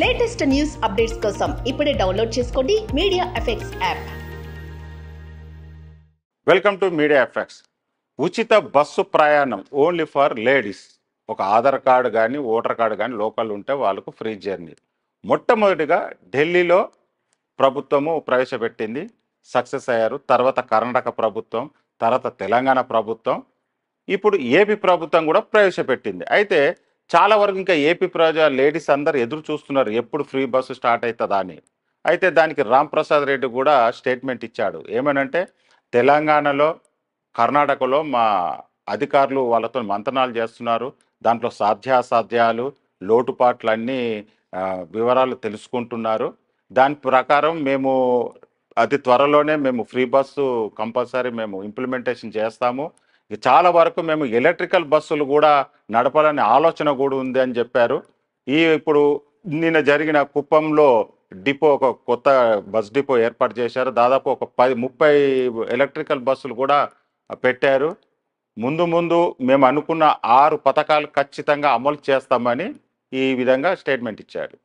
Latest news updates కోసం ఇప్పుడే download చేసుకోండి media effects app. Welcome to media effects. ఉచిత బస్సు ప్రయాణం ఓన్లీ ఫర్ లేడీస్. ఒక ఆధార్ కార్డు కానీ ఓటర్ కార్డు కానీ లోకల్ ఉంటే వాళ్ళకు ఫ్రీ జర్నీ. మొట్టమొదటిగా ఢిల్లీలో ప్రభుత్వము ప్రవేశపెట్టింది, సక్సెస్ అయ్యారు. తర్వాత కర్ణాటక ప్రభుత్వం, తర్వాత తెలంగాణ ప్రభుత్వం, ఇప్పుడు ఏపీ ప్రభుత్వం కూడా ప్రవేశపెట్టింది. అయితే చాలా వరకు ఇంకా ఏపీ లేడీస్ అందరు ఎదురు చూస్తున్నారు ఎప్పుడు ఫ్రీ బస్సు స్టార్ట్ అవుతుందా అని. అయితే దానికి రామ్ ప్రసాద్ రెడ్డి కూడా స్టేట్మెంట్ ఇచ్చాడు. ఏమనంటే తెలంగాణలో, కర్ణాటకలో మా అధికారులు వాళ్ళతో మంతనాలు చేస్తున్నారు. దాంట్లో సాధ్యాసాధ్యాలు, లోటుపాట్లన్నీ వివరాలు తెలుసుకుంటున్నారు. దాని ప్రకారం మేము అతి త్వరలోనే మేము ఫ్రీ బస్సు కంపల్సరీ మేము ఇంప్లిమెంటేషన్ చేస్తాము. చాలా వరకు మేము ఎలక్ట్రికల్ బస్సులు కూడా నడపాలనే ఆలోచన కూడా ఉంది అని చెప్పారు. ఇప్పుడు నిన్న జరిగిన కుప్పంలో డిపో, ఒక కొత్త బస్ డిపో ఏర్పాటు చేశారు. దాదాపు ఒక 10-30 ఎలక్ట్రికల్ బస్సులు కూడా పెట్టారు. ముందు ముందు మేము అనుకున్న 6 పథకాలు ఖచ్చితంగా అమలు చేస్తామని ఈ విధంగా స్టేట్మెంట్ ఇచ్చారు.